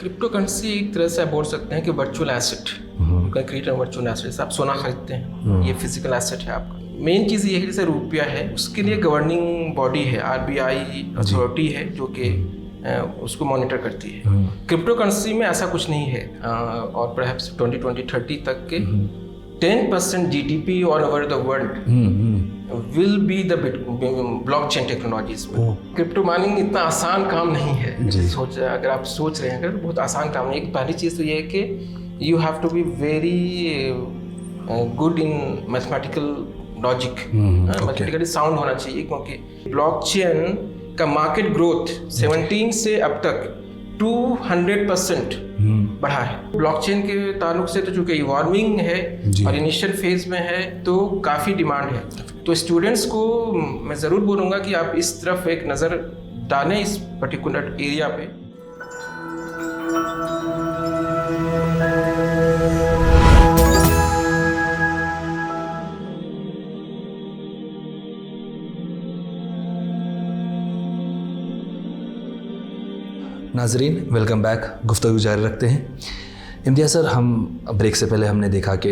Crypto currency एक तरह से आप बोल सकते हैं कि virtual asset, you can create a virtual asset. जैसे आप सोना खरीदते हैं, ये फिजिकल एसेट है आपका। मेन चीज़ ये है, जैसे रुपया है, उसके लिए गवर्निंग बॉडी है, आरबीआई अथॉरिटी है जो कि उसको मॉनिटर करती है। क्रिप्टो करेंसी में ऐसा कुछ नहीं है, और परहैप्स 2020-30 तक के 10% GDP all over the world will be the blockchain technologies में। क्रिप्टो माइनिंग इतना आसान काम नहीं है। अगर आप सोच रहे हैं तो बहुत आसान काम नहीं है। पहली चीज़ तो ये है कि you have to be very good in mathematical logic, mathematically sound होना चाहिए, क्योंकि ब्लॉकचेन का मार्केट ग्रोथ 17 से अब तक 200% बढ़ा है। ब्लॉकचेन के ताल्लुक से तो चूंकि इवॉल्विंग है और इनिशियल फेज में है, तो काफ़ी डिमांड है। तो स्टूडेंट्स को मैं ज़रूर बोलूँगा कि आप इस तरफ एक नज़र डालें, इस पर्टिकुलर एरिया पे। नाजरीन, वेलकम बैक। गुफ्तगू जारी रखते हैं। इम्तियाज़ सर, हम ब्रेक से पहले हमने देखा कि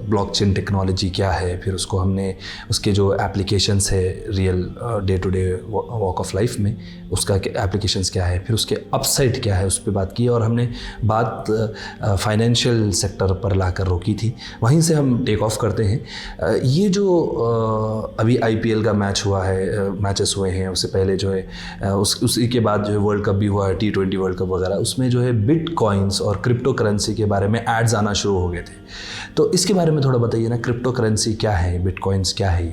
ब्लॉकचेन टेक्नोलॉजी क्या है, फिर उसको हमने उसके जो एप्लीकेशंस है real day to day walk of life में, उसका एप्लीकेशंस क्या है, फिर उसके अपसाइड क्या है, उस पर बात की, और हमने बात फाइनेंशियल सेक्टर पर लाकर रोकी थी। वहीं से हम टेक ऑफ करते हैं। ये जो अभी IPL का मैच हुआ है, मैचेस हुए हैं, उससे पहले जो है उसी के बाद जो है वर्ल्ड कप भी हुआ है, T20 वर्ल्ड कप वगैरह, उसमें जो है बिटकॉइंस और क्रिप्टो करेंसी के बारे में एड्स आना शुरू हो गए थे। तो इसके बारे में थोड़ा बताइए ना, क्रिप्टो करेंसी क्या है, बिटकॉइंस क्या है? ये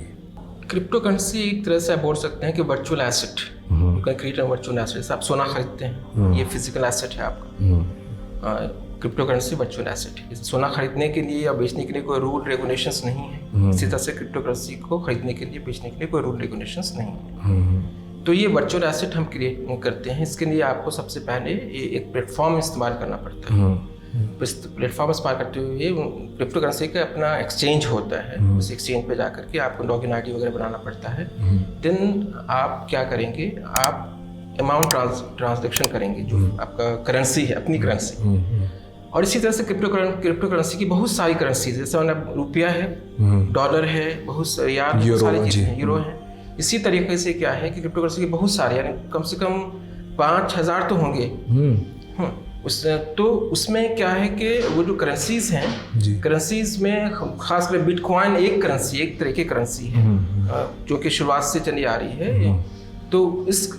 क्रिप्टो करेंसी एक तरह से आप बोल सकते हैं कि virtual asset, you can create a virtual asset. जैसे आप सोना खरीदते हैं, ये फिजिकल एसेट है आपका। क्रिप्टो करेंसी वर्चुअल एसेट है। सोना खरीदने के लिए या बेचने के लिए कोई रूल रेगुलेशंस नहीं है। इसी तरह से क्रिप्टो करेंसी को खरीदने के लिए, बेचने के लिए कोई रूल रेगुलेशंस नहीं है। तो ये वर्चुअल एसेट हम क्रिएट करते हैं। इसके लिए आपको सबसे पहले एक प्लेटफॉर्म इस्तेमाल करना पड़ता है। प्लेटफॉर्म इस्तेमाल करते हुए क्रिप्टो करेंसी का अपना एक्सचेंज होता है। उस एक्सचेंज पे जाकर के आपको लॉगिन आईडी वगैरह बनाना पड़ता है। देन आप क्या करेंगे, आप अमाउंट ट्रांजैक्शन करेंगे जो आपका करेंसी है, अपनी करेंसी। और इसी तरह से क्रिप्टो करेंसी की बहुत सारी करेंसी, जैसे मतलब रुपया है, डॉलर है, बहुत सारी चीज़ें, यूरो है। इसी तरीके से क्या है कि क्रिप्टो करेंसी के बहुत सारे, यानी कम से कम 5000 तो होंगे। तो उसमें क्या है कि वो जो करेंसीज हैं, करेंसीज में खासकर बिटकॉइन एक तरह की करेंसी है जो कि शुरुआत से चली आ रही है। तो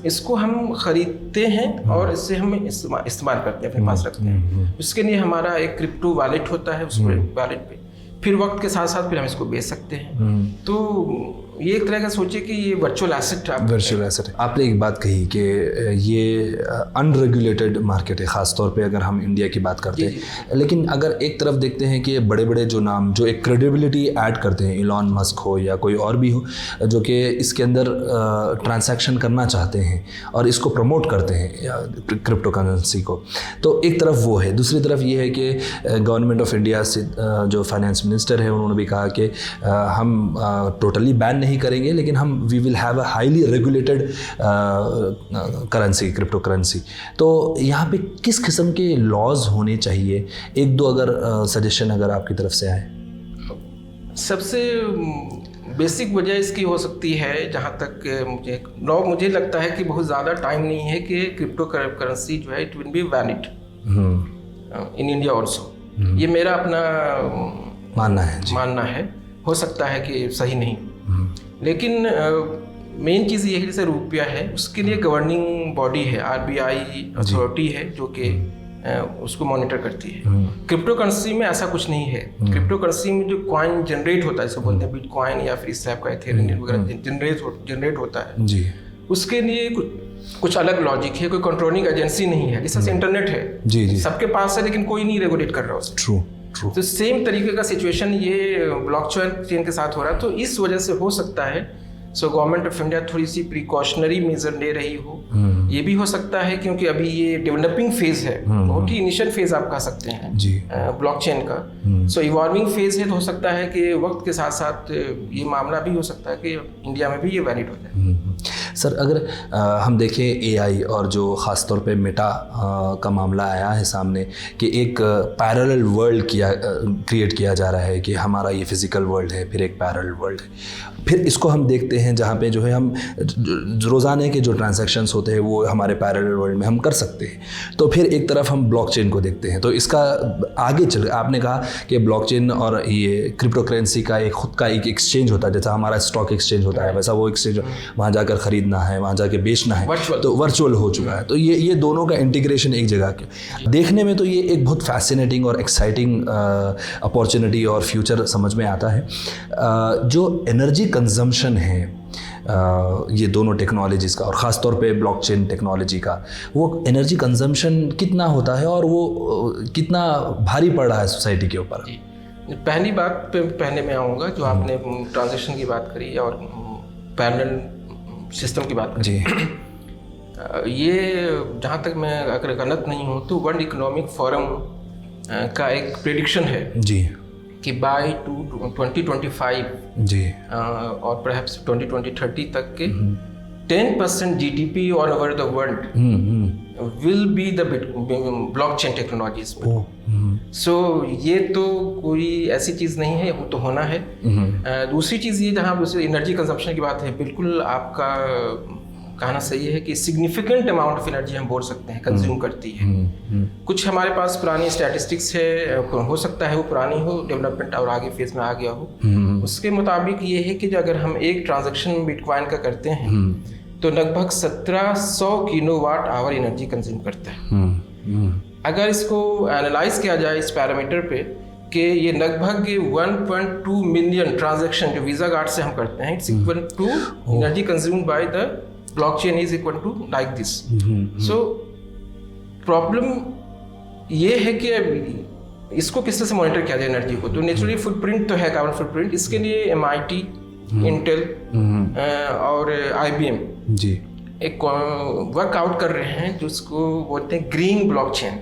इसको हम खरीदते हैं और इससे हम इस्तेमाल करते हैं, अपने पास रखते हैं। उसके लिए हमारा एक क्रिप्टो वॉलेट होता है, उस वॉलेट पे फिर वक्त के साथ साथ फिर हम इसको बेच सकते हैं। तो ये एक तरह का सोचिए कि ये वर्चुअल एसेट है। आपने एक बात कही कि ये अनरेगुलेटेड मार्केट है, ख़ास तौर पे अगर हम इंडिया की बात करते हैं। लेकिन अगर एक तरफ देखते हैं कि बड़े बड़े जो नाम जो एक क्रेडिबिलिटी ऐड करते हैं, इलॉन मस्क हो या कोई और भी हो, जो कि इसके अंदर ट्रांसैक्शन करना चाहते हैं और इसको प्रमोट करते हैं क्रिप्टो करेंसी को, तो एक तरफ वो है। दूसरी तरफ ये है कि गवर्नमेंट ऑफ इंडिया से जो फाइनेंस मिनिस्टर है, उन्होंने भी कहा कि हम टोटली बैन नहीं करेंगे, लेकिन हम we will have a highly regulated currency, crypto currency. तो यहाँ पे किस किस्म के लॉज होने चाहिए? एक दो अगर सजेशन अगर आपकी तरफ से आए। सबसे बेसिक वजह इसकी हो सकती है, जहाँ तक मुझे लगता है कि बहुत ज़्यादा टाइम नहीं है कि क्रिप्टो करेंसी जो है it will be valid in India also. ये मेरा अपना मानना है। हो सकता है कि सही नहीं, लेकिन मेन चीज़ ये है, जैसे रुपया है, उसके लिए गवर्निंग बॉडी है, आरबीआई अथॉरिटी है जो कि उसको मॉनिटर करती है। क्रिप्टो करेंसी में ऐसा कुछ नहीं है। क्रिप्टो करेंसी में जो कॉइन जनरेट होता है, जिसे बोलते हैं बिटकॉइन या फिर इस टाइप का इथेरियम वगैरह जनरेट होता है जी, उसके लिए कुछ अलग लॉजिक है। कोई कंट्रोलिंग एजेंसी नहीं है। जैसे इंटरनेट है जी, सबके पास है, लेकिन कोई नहीं रेगुलेट कर रहा उसे। ट्रू। तो सेम तरीके का सिचुएशन ये ब्लॉकचेन के साथ हो रहा है। तो इस वजह से हो सकता है गवर्नमेंट ऑफ इंडिया थोड़ी सी प्रिकॉशनरी मेजर ले रही हो। ये भी हो सकता है क्योंकि अभी ये डेवलपिंग फेज है, बहुत ही इनिशियल फेज आप कह सकते हैं ब्लॉकचेन का। सो इवॉल्विंग फेज है, तो हो सकता है कि वक्त के साथ साथ ये मामला भी हो सकता है कि इंडिया में भी ये वैलिड हो जाए। सर अगर हम देखें एआई और जो ख़ास तौर पे मेटा का मामला आया है सामने कि एक पैरेलल वर्ल्ड क्रिएट किया जा रहा है कि हमारा ये फिज़िकल वर्ल्ड है, फिर एक पैरेलल वर्ल्ड है, फिर इसको हम देखते हैं जहाँ पे जो है हम रोज़ाना के जो ट्रांजैक्शंस होते हैं वो हमारे पैरेलल वर्ल्ड में हम कर सकते हैं। तो फिर एक तरफ हम ब्लॉकचेन को देखते हैं। तो इसका आगे चल, आपने कहा कि ब्लॉकचेन और ये क्रिप्टो करेंसी का एक खुद का एक एक्सचेंज होता है, जैसा हमारा स्टॉक एक्सचेंज होता है वैसा वो एक्सचेंज वहाँ जाकर ख़रीदना है, वहाँ जाकर बेचना है, तो वर्चुअल हो चुका है। तो ये दोनों का इंटीग्रेशन एक जगह के देखने में तो ये एक बहुत फैसिनेटिंग और एक्साइटिंग अपॉर्चुनिटी और फ्यूचर समझ में आता है। जो एनर्जी कंजम्पशन है ये दोनों टेक्नोलॉजीज़ का और ख़ास तौर पे ब्लॉकचेन टेक्नोलॉजी का, वो एनर्जी कंजम्पशन कितना होता है और वो कितना भारी पड़ रहा है सोसाइटी के ऊपर? पहली बात पे पहले मैं आऊँगा, जो आपने ट्रांजेक्शन की बात करी और पैरेलल सिस्टम की बात करी जी। ये जहाँ तक मैं अगर गलत नहीं हूँ तो वर्ल्ड इकोनॉमिक फोरम का एक प्रेडिक्शन है जी कि बाय 2025 जी और परहैप्स 2030 तक के 10% GDP all over the world will be the blockchain technologies में। सो ये तो कोई ऐसी चीज़ नहीं है, वो तो होना है। दूसरी चीज़ ये, जहाँ एनर्जी कंजम्पशन की बात है, बिल्कुल आपका कहना सही है कि सिग्निफिकेंट अमाउंट ऑफ एनर्जी हम बोल सकते हैं कंज्यूम करती है। कुछ हमारे पास पुरानी स्टैटिस्टिक्स है, हो सकता है वो पुरानी हो, डेवलपमेंट और आगे फेज में आ गया हो। उसके मुताबिक ये है कि अगर हम एक ट्रांजैक्शन बिटकॉइन का करते हैं तो लगभग 1700 किलोवाट आवर एनर्जी कंज्यूम करता है। अगर इसको एनालाइज किया जाए इस पैरामीटर पे कि ये लगभग 1.2 मिलियन ट्रांजैक्शन जो वीज़ा कार्ड से हम करते हैं, it's equal to energy consumed by the blockchain is equal to like this. So problem ये है कि इसको किस तरह से मॉनिटर किया जाए एनर्जी को। तो नेचुरली फुटप्रिंट तो है, कार्बन फुटप्रिंट। इसके लिए MIT, इंटेल और IBM जी एक वर्कआउट कर रहे हैं जिसको बोलते हैं ग्रीन ब्लॉकचेन।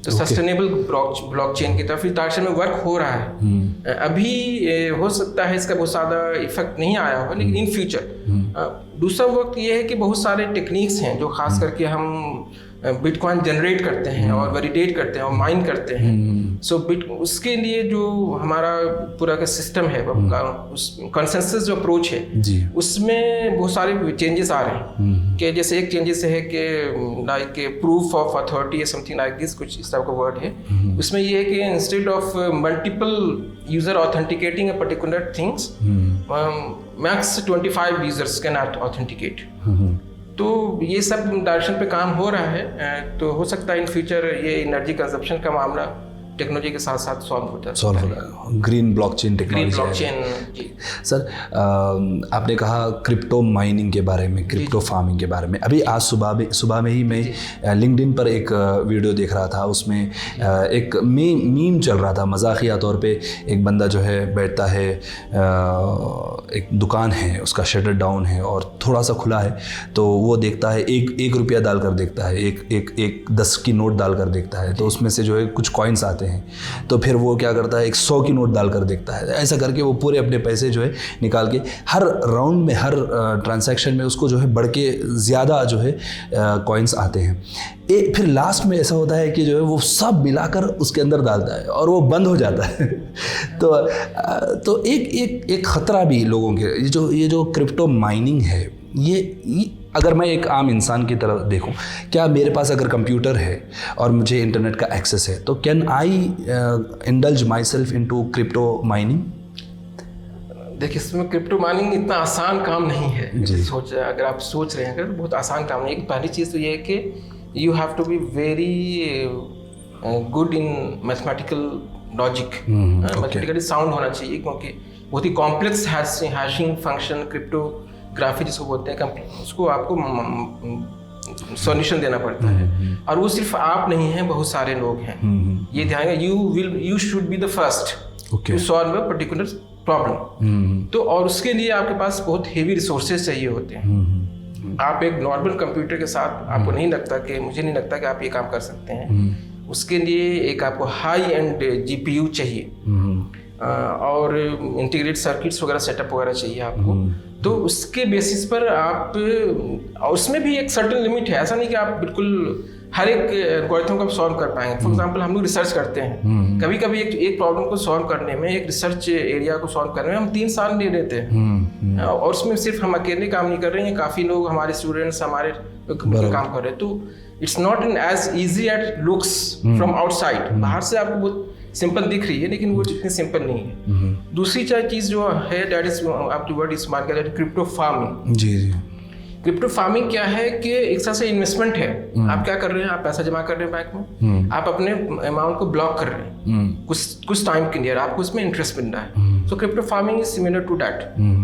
तो सस्टेनेबल ब्लॉकचेन की तरफ डायरेक्शन में वर्क हो रहा है। अभी हो सकता है इसका बहुत ज़्यादा इफेक्ट नहीं आया हो, लेकिन इन फ्यूचर दूसरा वक्त ये है कि बहुत सारे टेक्निक्स हैं जो खास करके हम बिटकॉइन जनरेट करते हैं और वैलिडेट करते हैं और माइन करते हैं। सो उसके लिए जो हमारा पूरा का सिस्टम है, उस कंसेंसस जो अप्रोच है उसमें बहुत सारे चेंजेस आ रहे हैं। कि जैसे एक चेंजेस है कि like proof of authority something like this, कुछ इस तरह का वर्ड है। उसमें ये है कि instead of multiple user authenticating a particular things, max 25 users can authenticate. तो ये सब डायरेक्शन पे काम हो रहा है। तो हो सकता है इन फ्यूचर ये एनर्जी कंजप्शन का मामला टेक्नोलॉजी के साथ साथ सॉल्व होगा। ग्रीन ब्लॉकचेन टेक्नोलॉजी जी। सर आपने कहा क्रिप्टो माइनिंग के बारे में, क्रिप्टो फार्मिंग के बारे में। अभी आज सुबह में ही मैं लिंक्डइन पर एक वीडियो देख रहा था, उसमें एक मीम चल रहा था मजाकिया तौर पे। एक बंदा जो है बैठता है, एक दुकान है, उसका शटर डाउन है और थोड़ा सा खुला है, तो वो देखता है एक रुपया डालकर देखता है, एक 10 की नोट डालकर देखता है, तो उसमें से जो है कुछ कॉइन्स आते हैं। तो फिर वो क्या करता है, 100 की नोट डालकर देखता है। ऐसा करके वो पूरे अपने पैसे जो है निकाल के हर राउंड में, हर ट्रांसैक्शन में उसको जो है बढ़ के ज़्यादा जो है कॉइन्स आते हैं। फिर लास्ट में ऐसा होता है कि जो है वो सब मिलाकर उसके अंदर डालता है और वो बंद हो जाता है। तो एक ख़तरा भी लोगों के, ये जो क्रिप्टो माइनिंग है, ये अगर मैं एक आम इंसान की तरह देखूं, क्या मेरे पास अगर कंप्यूटर है और मुझे इंटरनेट का एक्सेस है, तो can I indulge my self in to crypto mining? देखिए, इसमें क्रिप्टो माइनिंग इतना आसान काम नहीं है। अगर आप सोच रहे हैं अगर, बहुत आसान काम नहीं है। पहली चीज़ तो ये है कि you have to be very good in mathematical logic, mathematically sound होना चाहिए, क्योंकि बहुत ही कॉम्प्लेक्स हैशिंग फंक्शन, क्रिप्टोग्राफी जिसको बोलते हैं, उसको आपको सॉल्यूशन देना पड़ता है। और वो सिर्फ आप नहीं हैं, बहुत सारे लोग हैं। ये ध्यान, you should be the first to solve a particular problem. तो और उसके लिए आपके पास बहुत हेवी रिसोर्सेज चाहिए होते हैं। आप एक नॉर्मल कंप्यूटर के साथ, आपको नहीं लगता कि, मुझे नहीं लगता कि आप ये काम कर सकते हैं। उसके लिए एक आपको हाई एंड GPU चाहिए। और इंटीग्रेटेड सर्किट्स वगैरह सेटअप वगैरह चाहिए आपको। तो उसके बेसिस पर आप, और उसमें भी एक सर्टेन लिमिट है, ऐसा नहीं कि आप बिल्कुल हर एक एल्गोरिथम को सॉल्व कर पाएंगे। फॉर एग्जांपल हम लोग रिसर्च करते हैं, कभी कभी एक प्रॉब्लम को सॉल्व करने में, एक रिसर्च एरिया को सॉल्व करने में हम 3 साल ले लेते हैं, और उसमें सिर्फ हम अकेले काम नहीं कर रहे हैं, काफ़ी लोग हमारे स्टूडेंट्स हमारे काम कर रहे हैं। तो it's not as easy at looks from outside. बाहर से आपको बहुत सिंपल दिख रही है, लेकिन वो इतनी सिंपल नहीं है। दूसरी चीज़ जो है, दैट इज आप टू वर्ड इस्तेमाल किया जाए, क्रिप्टो फार्मिंग। जी। क्रिप्टो फार्मिंग क्या है कि एक तरह से इन्वेस्टमेंट है। आप क्या कर रहे हैं, आप पैसा जमा कर रहे हैं बैंक में, आप अपने अमाउंट को ब्लॉक कर रहे हैं कुछ टाइम के लिए, आपको इसमें इंटरेस्ट मिल रहा है। So crypto farming is similar to that.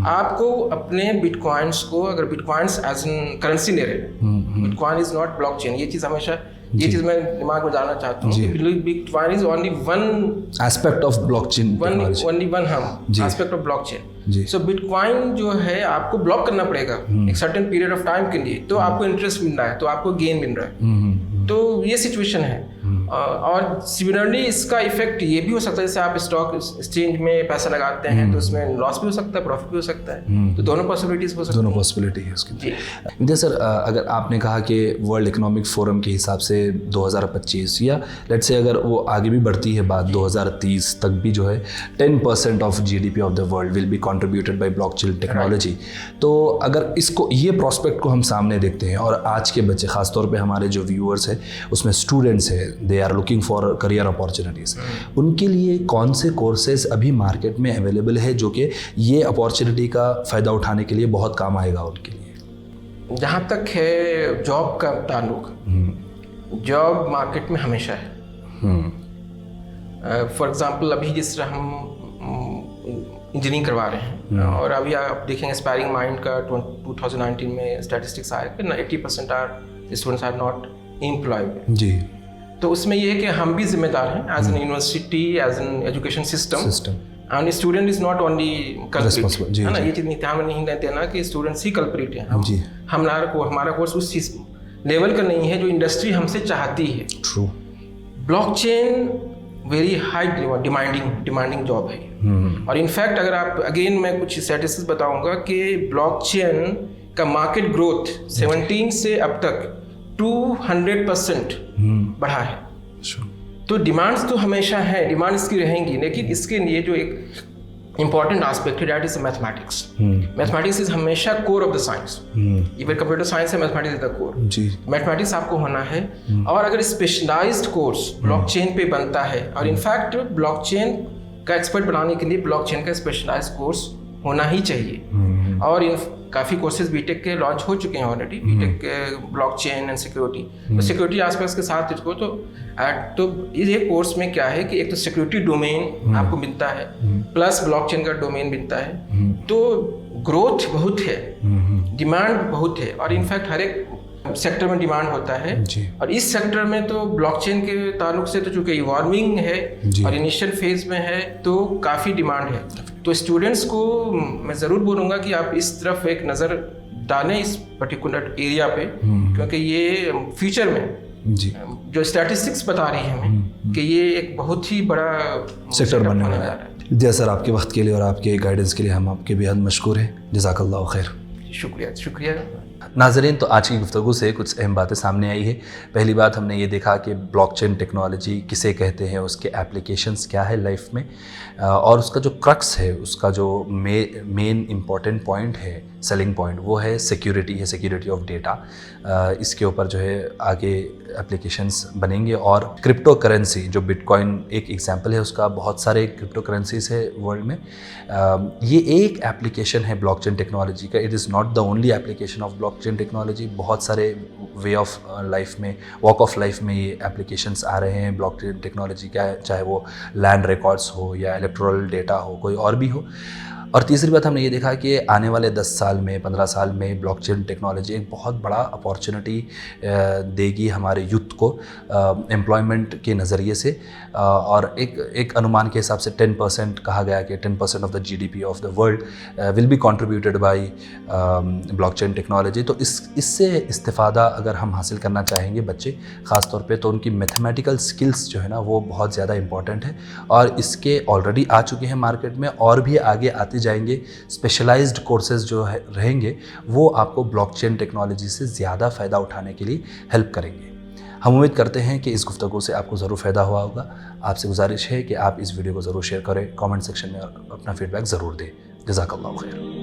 आपको अपने बिटकॉइंस को, अगर बिटकॉइंस एज एन करेंसी ले रहे हैं, बिटकॉइन इज नॉट ब्लॉकचेन, ये चीज़ हमेशा, ये चीज़ मैं दिमाग में जानना चाहता हूँ कि bitcoin is only one aspect of blockchain, only one aspect of blockchain. So bitcoin जो है आपको ब्लॉक करना पड़ेगा एक सर्टेन पीरियड ऑफ टाइम के लिए, तो आपको इंटरेस्ट मिल रहा है, तो आपको गेन मिल रहा है। तो ये सिचुएशन है। और सिमिलरली इसका इफेक्ट ये भी हो सकता है, जैसे आप स्टॉक एक्सचेंज में पैसा लगाते हैं तो उसमें लॉस भी हो सकता है, प्रॉफिट भी हो सकता है। तो दोनों पॉसिबिलिटीज हो सकती हैं। दोनों पॉसिबिलिटी है उसकी। विद्या सर, अगर आपने कहा कि वर्ल्ड इकोनॉमिक फोरम के हिसाब से 2025 या लेट से अगर वो आगे भी बढ़ती है बात 2030 तक भी जो है 10% of GDP of the world will be contributed bye blockchain technology. तो अगर इसको, ये प्रोस्पेक्ट को हम सामने देखते हैं, और आज के बच्चे, खासतौर पे हमारे जो व्यूअर्स हैं उसमें स्टूडेंट्स हैं, they are looking for career opportunities, उनके लिए कौन से कोर्सेज अभी मार्केट में अवेलेबल है जो कि ये अपॉर्चुनिटी का फ़ायदा उठाने के लिए बहुत काम आएगा उनके लिए? जहाँ तक है जॉब का ताल्लुक, जॉब मार्केट में हमेशा है। फॉर एग्जांपल अभी जिस तरह हम इंजीनियरिंग करवा रहे हैं, और अभी आप देखेंगे एस्पायरिंग माइंड का 2019 में स्टैटिस्टिक्स आया कि 80% are students are not employed. जी। तो उसमें ये है कि हम भी जिम्मेदार हैं as an university, as an education system, and student is not only culprit, है ना। ये चीज़ ध्यान में नहीं देना कि स्टूडेंट्स ही कल्प्रिट हैं। हमारा कोर्स उस चीज़ लेवल का नहीं है जो इंडस्ट्री हमसे चाहती है। True. Blockchain very high demanding job है। और इनफैक्ट अगर आप, अगेन मैं कुछ स्टैटिस्टिक्स बताऊंगा कि ब्लॉकचेन का मार्केट ग्रोथ 17 से अब तक 200% बढ़ा है। तो डिमांड्स तो हमेशा है, डिमांड इसकी रहेंगी, लेकिन इसके लिए जो एक इम्पॉर्टेंट एस्पेक्ट है, that is mathematics. Mathematics is हमेशा core of the science. Even computer science है, mathematics is the core. Mathematics आपको होना है। और अगर स्पेशलाइज्ड कोर्स ब्लॉकचेन पे बनता है, और इनफैक्ट ब्लॉकचेन का एक्सपर्ट बनाने के लिए ब्लॉकचेन का स्पेशलाइज्ड कोर्स होना ही चाहिए। और काफ़ी कोर्सेज बीटेक के लॉन्च हो चुके हैं already, BTech blockchain and security. तो सिक्योरिटी एस्पेक्ट्स के साथ इसको तो ये कोर्स में क्या है कि एक तो सिक्योरिटी डोमेन आपको मिलता है, प्लस ब्लॉकचेन का डोमेन मिलता है। तो ग्रोथ बहुत है, डिमांड बहुत है, और इनफैक्ट हर एक सेक्टर में डिमांड होता है। और इस सेक्टर में तो ब्लॉकचेन के ताल्लुक से तो चूंकि इवॉल्विंग है और इनिशियल फेज में है, तो काफ़ी डिमांड है। तो स्टूडेंट्स को मैं ज़रूर बोलूँगा कि आप इस तरफ एक नज़र डालें, इस पर्टिकुलर एरिया पे, क्योंकि ये फ्यूचर में जो स्टैटिस्टिक्स बता रही है हमें कि ये एक बहुत ही बड़ा सेक्टर बनने वाला है। विद्या सर, आपके वक्त के लिए और आपके गाइडेंस के लिए हम आपके बेहद मशकूर हैं। जज़ाकल्लाह खैर। शुक्रिया। नाज़रीन, तो आज की गुफ्तगू से कुछ अहम बातें सामने आई है। पहली बात, हमने ये देखा कि ब्लॉकचेन टेक्नोलॉजी किसे कहते हैं, उसके एप्लीकेशंस क्या है लाइफ में, और उसका जो क्रक्स है, उसका जो मेन इम्पॉर्टेंट पॉइंट है, सेलिंग पॉइंट, वो है सिक्योरिटी ऑफ डेटा। इसके ऊपर जो है आगे एप्लीकेशंस बनेंगे। और क्रिप्टो करेंसी, जो बिटकॉइन एक एग्जांपल है, उसका बहुत सारे क्रिप्टो करेंसीज है वर्ल्ड में। ये एक एप्लीकेशन है ब्लॉकचेन टेक्नोलॉजी का। It is not the only application of blockchain technology. बहुत सारे वे ऑफ लाइफ में, वॉक ऑफ लाइफ में ये एप्लीकेशंस आ रहे हैं ब्लॉकचेन टेक्नोलॉजी का, चाहे वो लैंड रिकॉर्ड्स हो या इलेक्ट्रल डेटा हो, कोई और भी हो। और तीसरी बात हमने ये देखा कि आने वाले 10 साल में 15 साल में ब्लॉकचेन टेक्नोलॉजी एक बहुत बड़ा अपॉर्चुनिटी देगी हमारे यूथ को एम्प्लॉयमेंट के नज़रिए से। और एक अनुमान के हिसाब से 10% कहा गया कि 10% of the GDP of the world will be contributed bye blockchain technology. तो इससे इस्तिफ़ादा अगर हम हासिल करना चाहेंगे बच्चे ख़ास तौर पे, तो उनकी मैथमेटिकल स्किल्स जो है ना वो बहुत ज़्यादा इंपॉर्टेंट है। और इसके ऑलरेडी आ चुके हैं मार्केट में और भी आगे आते जाएंगे। स्पेशलाइज्ड कोर्सेज जो है रहेंगे वो आपको ब्लॉकचेन टेक्नोलॉजी से ज़्यादा फ़ायदा उठाने के लिए हेल्प करेंगे। हम उम्मीद करते हैं कि इस गुफ्तगू से आपको ज़रूर फ़ायदा हुआ होगा। आपसे गुजारिश है कि आप इस वीडियो को ज़रूर शेयर करें, कमेंट सेक्शन में अपना फीडबैक ज़रूर दें। जज़ाकल्लाहु खैर।